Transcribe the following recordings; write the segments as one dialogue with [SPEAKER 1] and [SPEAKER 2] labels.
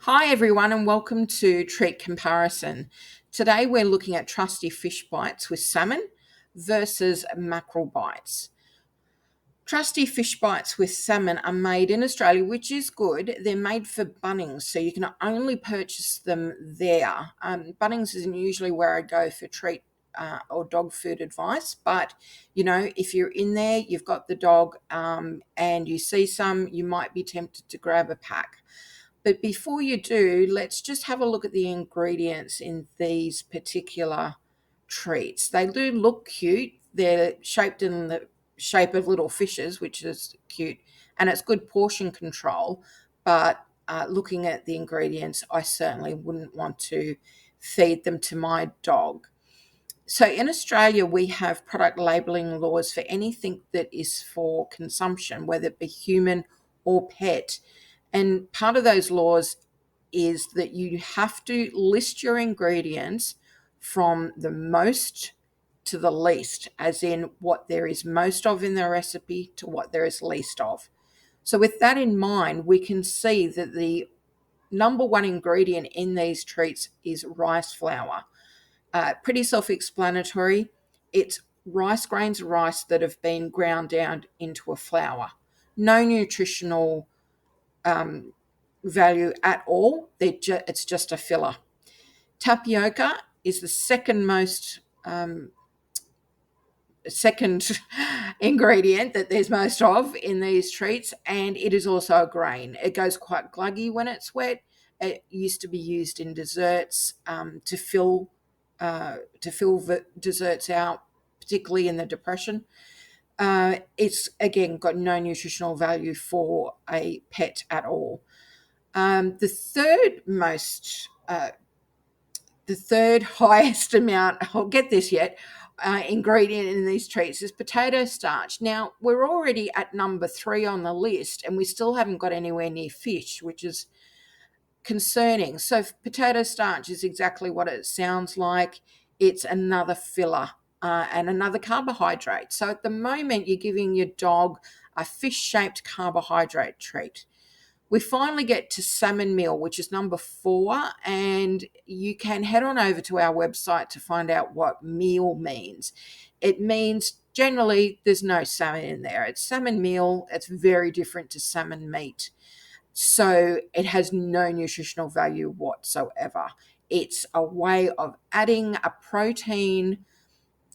[SPEAKER 1] Hi everyone and welcome to Treat Comparison. Today we're looking at trusty fish bites with salmon versus mackerel bites. Trusty fish bites with salmon are made in Australia, which is good. They're made for Bunnings, so you can only purchase them there. Bunnings isn't usually where I go for treat or dog food advice, but if you're in there, you've got the dog and you see some, you might be tempted to grab a pack. But before you do, let's just have a look at the ingredients in these particular treats. They do look cute. They're shaped in the shape of little fishes, which is cute, and it's good portion control. But looking at the ingredients, I certainly wouldn't want to feed them to my dog. So in Australia, we have product labelling laws for anything that is for consumption, whether it be human or pet. And part of those laws is that you have to list your ingredients from the most to the least, as in what there is most of in the recipe to what there is least of. So with that in mind, we can see that the number one ingredient in these treats is rice flour. Pretty self-explanatory. It's rice grains of rice that have been ground down into a flour. No nutritional value at all. It's just a filler. Tapioca is the second ingredient that there's most of in these treats, and it is also a grain. It goes quite gluggy when it's wet. It used to be used in desserts to fill desserts out, particularly in the Depression. It's again got no nutritional value for a pet at all. The third highest amount, I'll get this yet, ingredient in these treats is potato starch. Now, we're already at number 3 on the list, and we still haven't got anywhere near fish, which is concerning. So potato starch is exactly what it sounds like. It's another filler and another carbohydrate. So at the moment, you're giving your dog a fish-shaped carbohydrate treat. We finally get to salmon meal, which is number 4, and you can head on over to our website to find out what meal means. It means generally there's no salmon in there. It's salmon meal. It's very different to salmon meat. So it has no nutritional value whatsoever. It's a way of adding a protein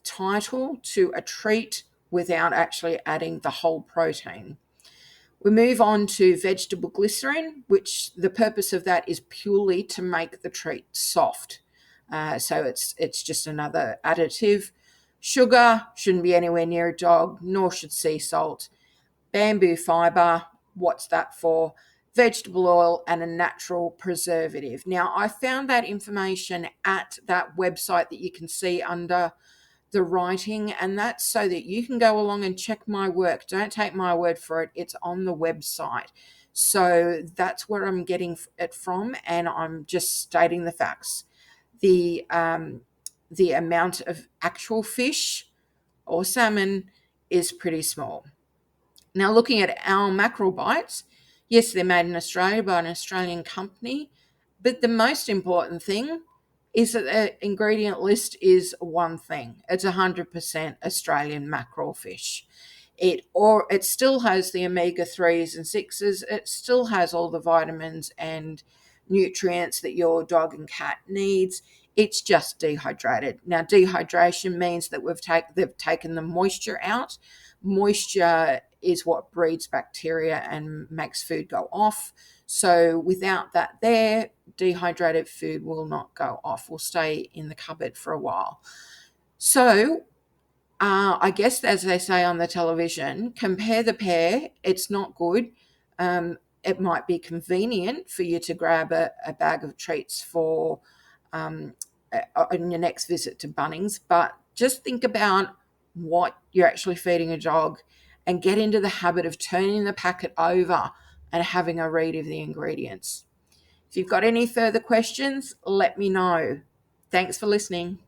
[SPEAKER 1] title to a treat without actually adding the whole protein. We move on to vegetable glycerin, which the purpose of that is purely to make the treat soft. So it's just another additive. Sugar shouldn't be anywhere near a dog, nor should sea salt. Bamboo fiber, what's that for? Vegetable oil and a natural preservative. Now, I found that information at that website that you can see under the writing, and that's so that you can go along and check my work. Don't take my word for it. It's on the website. So that's where I'm getting it from, and I'm just stating the facts. The amount of actual fish or salmon is pretty small. Now, looking at our mackerel bites, yes, they're made in Australia by an Australian company, but the most important thing is that the ingredient list is one thing. It's 100% Australian mackerel fish. It still has the omega-3s and 6s. It still has all the vitamins and nutrients that your dog and cat needs. It's just dehydrated. Now, dehydration means that they've taken the moisture out. Moisture is what breeds bacteria and makes food go off. So without that there, dehydrated food will not go off, will stay in the cupboard for a while. So I guess, as they say on the television, compare the pair. It's not good. It might be convenient for you to grab a bag of treats for on your next visit to Bunnings, but just think about what you're actually feeding a dog and get into the habit of turning the packet over and having a read of the ingredients. If you've got any further questions, let me know. Thanks for listening.